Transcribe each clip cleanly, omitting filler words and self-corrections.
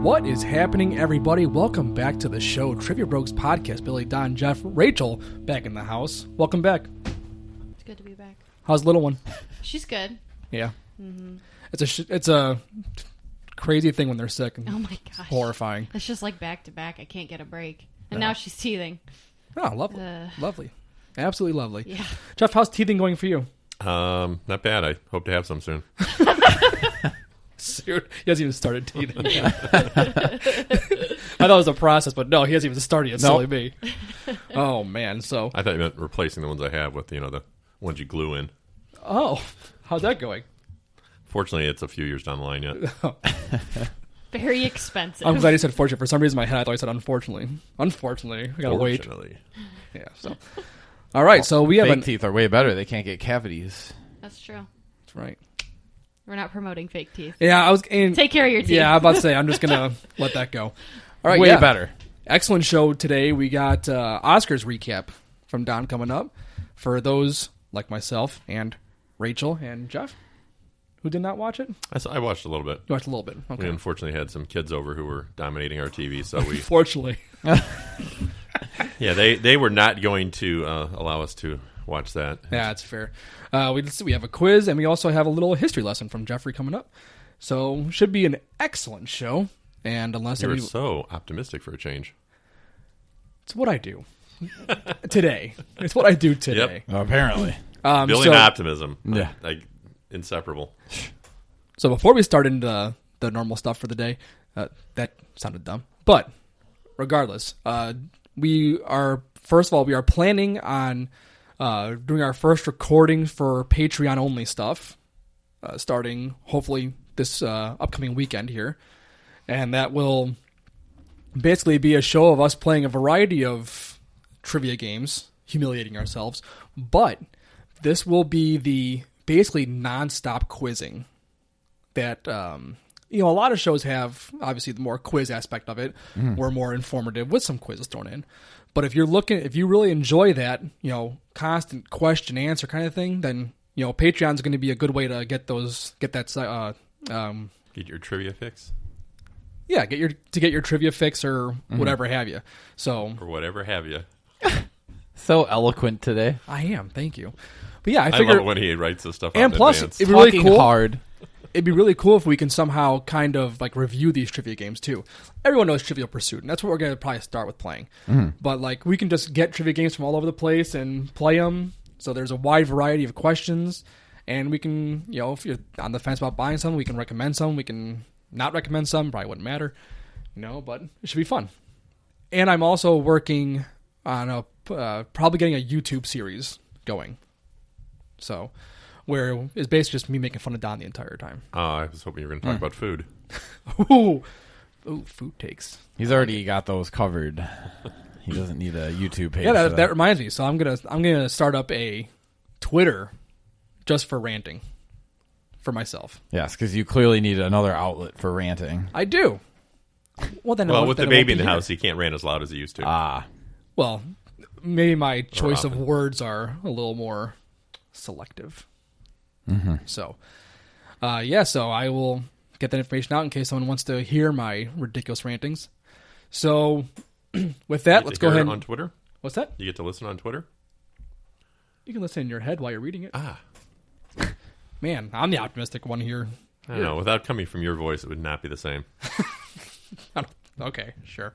What is happening, everybody? Welcome back to the show, Trivia Brogues Podcast. Billy, Don, Jeff, Rachel, back in the house. Welcome back. It's good to be back. How's the little one? She's good. Yeah. Mm-hmm. It's a crazy thing when they're sick. Oh my gosh. Horrifying. It's just like back to back. I can't get a break. And No. now she's teething. Oh, lovely. Lovely. Absolutely lovely. Yeah. Jeff, how's teething going for you? Not bad. I hope to have some soon. Soon. He hasn't even started teething. I thought it was a process, but no, he hasn't even started yet. It's Nope. silly me. Oh, man. So, I thought you meant replacing the ones I have with, the ones you glue in. oh, how's that going? Fortunately, it's a few years down the line yet. Very expensive. I'm glad you said fortunate. For some reason, in my head, I thought I said unfortunately. Unfortunately. I gotta wait. Fortunately. Yeah, so. All right, so we have Fake teeth are way better. They can't get cavities. That's true. That's right. We're not promoting fake teeth. Yeah, I was... Take care of your teeth. Yeah, I was about to say, I'm just going to let that go. All right, way yeah. better. Excellent show today. We got Oscars recap from Don coming up. For those like myself and Rachel and Jeff, who did not watch it. I watched a little bit. You watched a little bit. Okay. We unfortunately had some kids over who were dominating our TV, so we... Fortunately. Yeah, they were not going to allow us to watch that. Yeah, that's fair. We have a quiz, and we also have a little history lesson from Jeffrey coming up. So, should be an excellent show. And unless You were so optimistic for a change. it's what I do today. It's what I do today. Apparently. Building optimism. Yeah. Like, inseparable. So before we start into the normal stuff for the day, that sounded dumb. But regardless, we are planning on doing our first recording for Patreon only stuff, starting hopefully this upcoming weekend here, and that will basically be a show of us playing a variety of trivia games, humiliating ourselves. But this will be the basically nonstop quizzing that a lot of shows have. Obviously the more quiz aspect of it, or more informative with some quizzes thrown in. But if you really enjoy that, constant question answer kind of thing, then Patreon's going to be a good way to get that Get your trivia fix. yeah, get your trivia fix or whatever have you. So Or whatever have you. So eloquent today. I am, thank you. But yeah, I I figure, love it when he writes this stuff out and in plus advance. it'd be really Talking cool. hard. It'd be really cool if we can somehow kind of like review these trivia games too. Everyone knows Trivial Pursuit, and that's what we're going to probably start with playing. But like we can just get trivia games from all over the place and play them. So there's a wide variety of questions, and we can, if you're on the fence about buying some, we can recommend some. We can not recommend some. Probably wouldn't matter, but it should be fun. And I'm also working on probably getting a YouTube series going. So, where it's basically just me making fun of Don the entire time. I was hoping you were going to talk about food. Ooh, food takes. He's already got those covered. He doesn't need a YouTube page. Yeah, for that reminds me. So I'm gonna start up a Twitter just for ranting for myself. Yes, because you clearly need another outlet for ranting. I do. Well, then Well, with the baby in the house, he can't rant as loud as he used to. Well, maybe my choice of often. words are a little more selective. So, so I will get that information out in case someone wants to hear my ridiculous rantings. So, with that, let's go ahead. On Twitter? What's that? You get to listen on Twitter? You can listen in your head while you're reading it. Ah. Man, I'm the optimistic one here. I don't know. Without coming from your voice, it would not be the same. Okay, sure.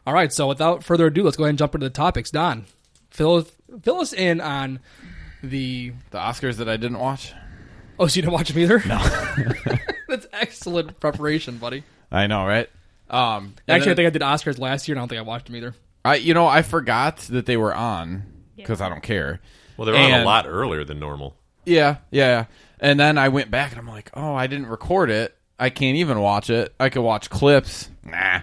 All right, so without further ado, let's go ahead and jump into the topics. Don, fill us in on the Oscars that I didn't watch. Oh, so you didn't watch them either? No. That's excellent preparation, buddy. I know, right? Actually, I think I did Oscars last year, and I don't think I watched them either. I forgot that they were on because I don't care. Well, they're on a lot earlier than normal. Yeah. And then I went back and I'm like, oh, I didn't record it. I can't even watch it. I could watch clips. Nah.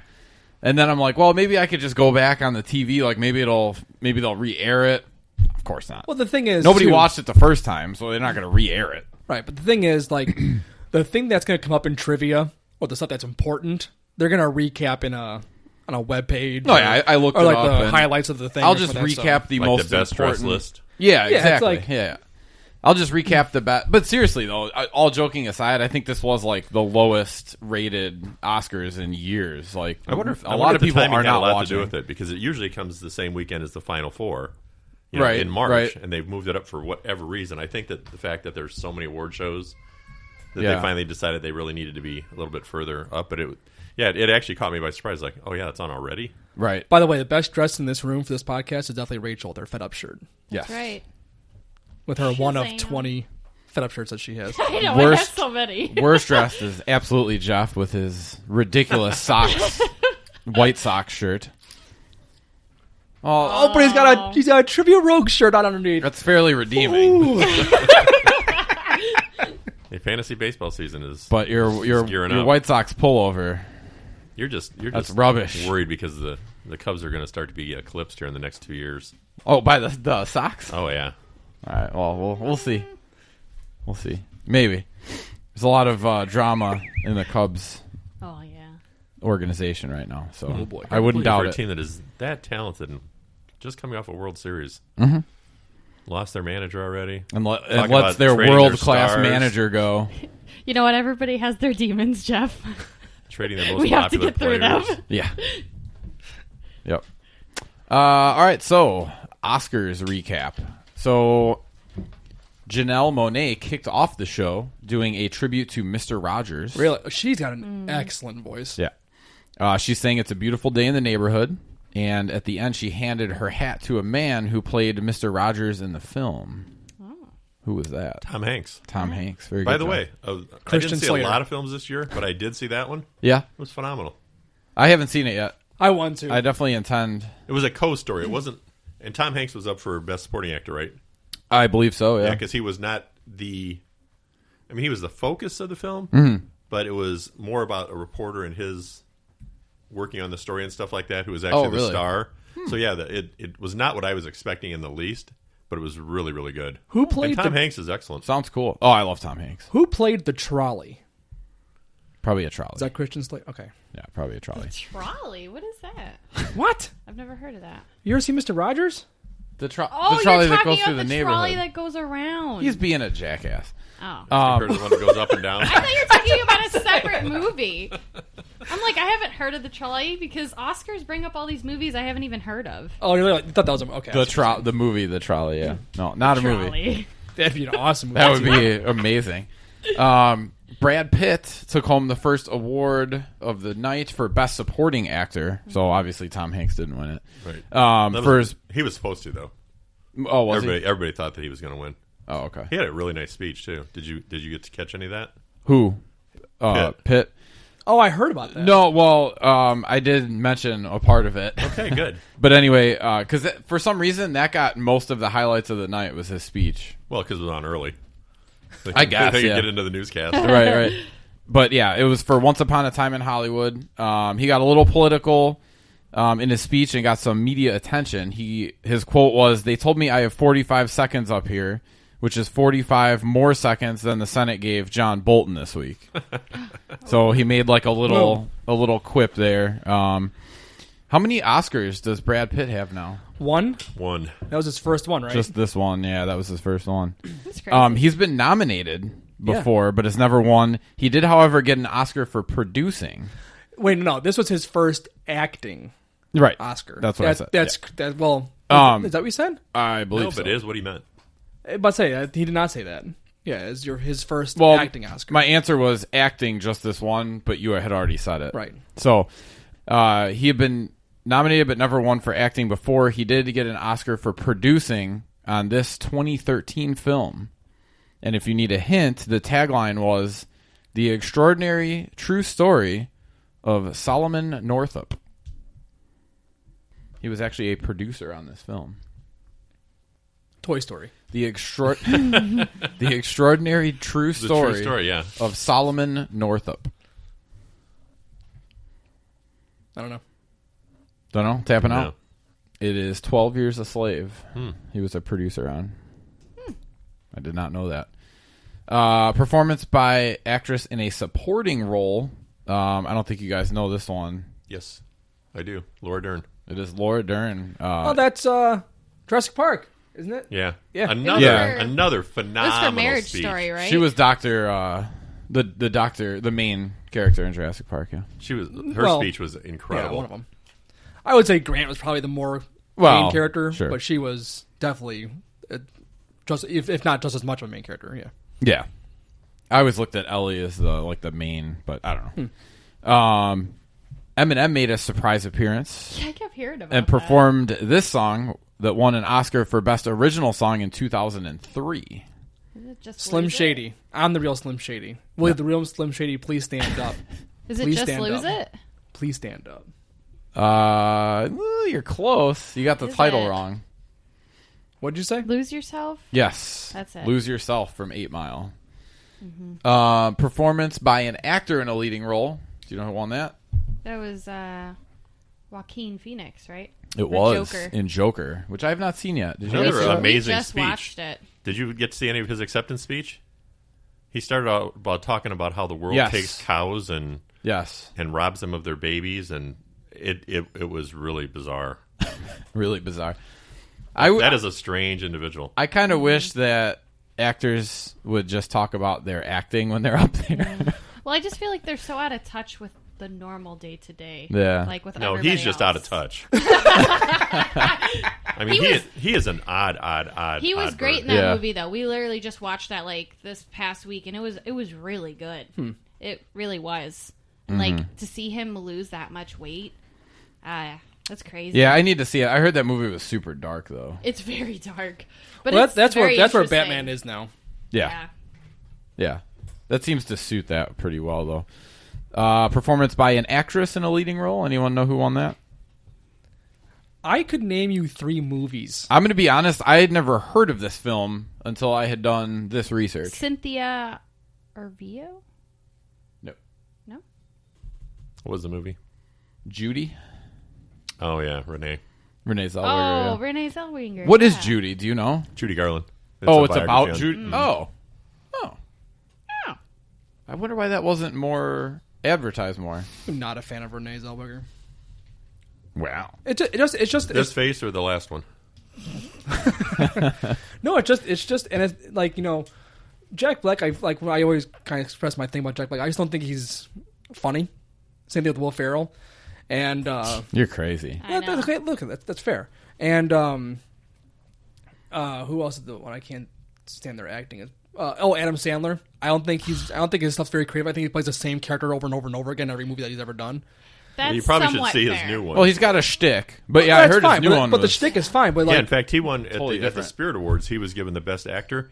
And then I'm like, well, maybe I could just go back on the TV. Like maybe they'll re-air it. Of course not. Well, the thing is, nobody watched it the first time, so they're not going to re-air it. Right, but the thing is, like, the thing that's going to come up in trivia, or the stuff that's important, they're going to recap on a web page. No, yeah, I looked or it like up the and highlights of the thing. I'll or just some of that recap stuff. the Like most the best dressed important list. Yeah, Yeah, it's exactly. like- yeah. I'll just recap the bet. But seriously, though, all joking aside, I think this was like the lowest rated Oscars in years. Like, I wonder if a lot of people timing are had a not lot watching. to do with it because it usually comes the same weekend as the Final Four, Right, in March, right. and they've moved it up for whatever reason. I think that the fact that there's so many award shows that Yeah. they finally decided they really needed to be a little bit further up. But it actually caught me by surprise. Like, oh yeah, it's on already. Right. By the way, the best dressed in this room for this podcast is definitely Rachel, their Fed Up shirt. Yes. That's right. With her one of Shazam. 20 Fed Up shirts that she has. I know, Worst- I have so many. Worst dressed is absolutely Jeff with his ridiculous socks, white sock shirt. Oh, but he's got a Trivia Rogue shirt on underneath. That's fairly redeeming. A fantasy baseball season is. But your gearing your up. White Sox pullover. You're just That's rubbish. worried because the Cubs are going to start to be eclipsed here in the next 2 years. Oh, by the socks. Oh yeah, All right. Well, we'll see. We'll see. Maybe. There's a lot of drama in the Cubs Oh, yeah. organization right now, so Oh, boy. I wouldn't doubt for a it. team that is that talented and just coming off a World Series. Mm-hmm. Lost their manager already. And Talk lets about their trading their world-class stars. manager go. You know what? Everybody has their demons, Jeff. Trading their most We have to popular get through players. them. Yeah. Yep. All right, so Oscars recap. So Janelle Monáe kicked off the show doing a tribute to Mr. Rogers. Really? She's got an excellent voice. Yeah. She's saying it's a beautiful day in the neighborhood, and at the end she handed her hat to a man who played Mr. Rogers in the film. Who was that? Tom Hanks. Tom Hanks. Very By good the job. way, I Christian didn't see Slater. a lot of films this year, but I did see that one. It Yeah. was phenomenal. I haven't seen it yet. I want to. I definitely intend. It was a co-story. It wasn't, and Tom Hanks was up for Best Supporting Actor, right? I believe so, Yeah, yeah. because he was not the. I mean, he was the focus of the film, Mm-hmm. but it was more about a reporter and his working on the story and stuff like that, who was actually the really? star. So yeah, it was not what I was expecting in the least, but it was really, really good. Who played And Tom the Hanks is excellent. Sounds cool. Oh, I love Tom Hanks. Who played the trolley? Probably a trolley. Is that Christian Slater? Okay. Yeah, probably a trolley. Trolley? What is that? What? I've never heard of that. You ever see Mr. Rogers? Oh, the trolley you're that talking goes through about the the neighborhood. trolley that goes around. He's being a jackass. Oh. You heard of the one that goes up and down. I thought you were talking about a separate movie. I'm like, I haven't heard of the trolley because Oscars bring up all these movies I haven't even heard of. Oh, you thought that was a okay. The movie, the trolley. Yeah, no, not a movie. Trolley. That'd be an awesome movie. That would be amazing. Brad Pitt took home the first award of the night for Best Supporting Actor. So obviously Tom Hanks didn't win it. Right. For his, He was supposed to though. oh, was Everybody thought that he was going to win. he? Oh, okay. He had a really nice speech too. Did you get to catch any of that? Who? Pitt. Pitt. Oh, I heard about that. No, well, I did mention a part of it. Okay, good. But anyway, because for some reason that got most of the highlights of the night was his speech. Well, because it was on early. I guess, They could yeah. get into the newscast. Right. But yeah, it was for Once Upon a Time in Hollywood. He got a little political in his speech and got some media attention. His quote was, "They told me I have 45 seconds up here, which is 45 more seconds than the Senate gave John Bolton this week." So he made like a little quip there. How many Oscars does Brad Pitt have now? One? One. That was his first one, right? Just this one. Yeah, that was his first one. That's crazy. He's been nominated before, but has never won. He did, however, get an Oscar for producing. Wait, no, this was his first acting Right. Oscar. That's what I said. Well, is that what you said? I believe No, so. but it is what he meant. But say he did not say that. Yeah, it's his first Well, acting Oscar. my answer was acting, just this one, but you had already said it. Right. So he had been nominated but never won for acting before. He did get an Oscar for producing on this 2013 film. And if you need a hint, the tagline was "The Extraordinary True Story of Solomon Northup." He was actually a producer on this film. Toy Story. The Extraordinary True The Story, true story, yeah. of Solomon Northup. I don't know. Don't know? Tapping No. out? It is 12 Years a Slave. Hmm. He was a producer on. I did not know that. Performance by actress in a supporting role. I don't think you guys know this one. Yes, I do. Laura Dern. It is Laura Dern. Oh, that's Jurassic Park. isn't it? Yeah. Yeah. Another phenomenal It was for Marriage speech. Story, right? She was Doctor, the main character in Jurassic Park. Yeah. Her speech was incredible. Yeah, one of them. I would say Grant was probably the more Well, main character, sure. but she was definitely just, if not just as much of a main character. Yeah. Yeah. I always looked at Ellie as the main, but I don't know. Eminem made a surprise appearance Yeah, I kept hearing about and that. performed this song that won an Oscar for Best Original Song in 2003. Is it just Slim Lose It? Shady. I'm the real Slim Shady. Will the real Slim Shady please stand up? Is it Please just stand Lose up. It? Please stand up. Well, you're close. You got the Is title it? wrong. What'd you say? Lose Yourself? Yes. That's it. Lose Yourself from 8 Mile. Performance by an actor in a leading role. Do you know who won that? That was Joaquin Phoenix, right? It Or was Joker. in Joker, which I have not seen yet. Did you Another guys see that? amazing We just speech. watched it. Did you get to see any of his acceptance speech? He started out about talking about how the world Yes. takes cows and Yes. robs them of their babies, and it was really bizarre. Really bizarre. That is a strange individual. I kind of wish that actors would just talk about their acting when they're up there. Well, I just feel like they're so out of touch with the normal day to day. Yeah. Like with No, everybody he's just else. out of touch. I mean, he is an odd. He was odd great bird. in that Yeah. movie, though. We literally just watched that like this past week, and it was really good. It really was. And, like to see him lose that much weight, that's crazy. Yeah, I need to see it. I heard that movie was super dark, though. It's very dark, but Well, it's that's very where interesting. Batman is now. Yeah. Yeah. That seems to suit that pretty well, though. Performance by an actress in a leading role. Anyone know who won that? I could name you 3 movies. I'm going to be honest. I had never heard of this film until I had done this research. Cynthia Erivo? No. No. What was the movie? Judy? Oh yeah, Renee Zellweger. Oh, yeah. Renee Zellweger. What is yeah. Judy? Do you know? Judy Garland. It's a about biography on- Judy. Oh. Oh. I wonder why that wasn't more advertised more. I'm not a fan of Renee Zellweger. Wow. It's just This face or the last one? no, it's just, and it's like, you know, Jack Black. I always kind of express my thing about Jack Black. I just don't think he's funny. Same thing with Will Ferrell, and You're crazy. I know. okay, look, that's fair. And who else is the one I can't stand their acting? Adam Sandler. I don't think his stuff's very creative. I think he plays the same character over and over and over again in every movie that he's ever done. That's You probably should somewhat see fair. his new one. Well, he's got a shtick. But yeah, I That's heard fine, his new but, one but the was... shtick is fine. But like, Yeah, in fact, he won Totally at the different. Spirit Awards. He was given the best actor.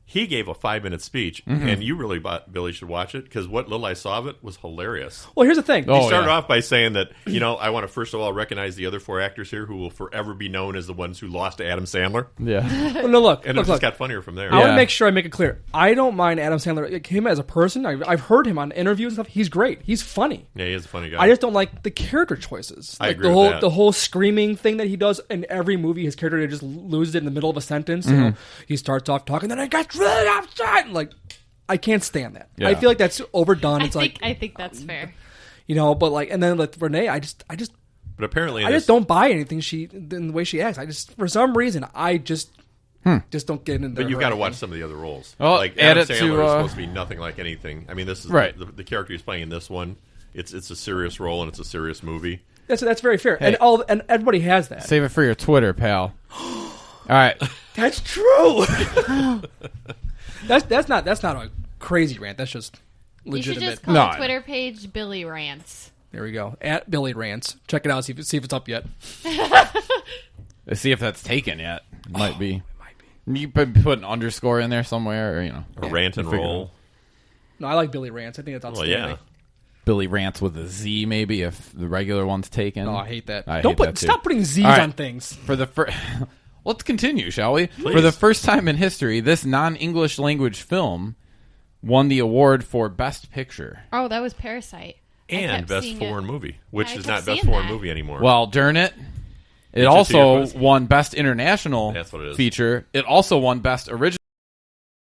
He gave a 5-minute speech, and you really, Billy, should watch it because what little I saw of it was hilarious. well, here's the thing. Oh, He started yeah. off by saying that, you know, I want to first of all recognize the other 4 actors here who will forever be known as the ones who lost to Adam Sandler. Yeah. Well, no, look, And look, it just look. got funnier from there. I want Yeah. to make sure I make it clear. I don't mind Adam Sandler. Like, him as a person, I've heard him on interviews and stuff. He's great. He's funny. Yeah, he is a funny guy. I just don't like the character choices. I Like agree the with whole that. the whole screaming thing that he does in every movie. His character just loses it in the middle of a sentence. You know, he starts off talking, then I got really upset. Like, I can't stand that. Yeah. I feel like that's overdone. It's I think that's fair. you know, but like, and then like Renee, I just but apparently, I just don't buy anything in the way she acts. I just, for some reason, I just don't get into. But you've her got to acting. watch some of the other roles. Well, like add Adam it to, Sandler is supposed to be nothing like anything. I mean, this is Right. the character he's playing in this one. It's a serious role and it's a serious movie. That's very fair, Hey. and everybody has that. Save it for your Twitter, pal. All right. That's true. that's not a crazy rant. That's just You should legitimate. just call No, the Twitter page Billy Rants. There we go. At Billy Rants. Check it out. See if it's up yet. Let's see if that's taken yet. It might be. It might be. You put an underscore in there somewhere, or, you know. A rant and figure it roll. out. No, I like Billy Rants. I think that's Well, outstanding. yeah. Billy Rants with a Z, maybe, if the regular one's taken. Oh, I hate that. I Don't hate put. that too. Stop putting Z's All right. on things. For the first... Let's continue, shall we? Please. For the first time in history, this non-English language film won the award for Best Picture. Oh, that was Parasite. I And kept best seeing foreign it. movie, which I is kept not best seeing foreign that. movie anymore. Well, darn it. It you see also it was? won Best International That's what it is. Feature. It also won Best Original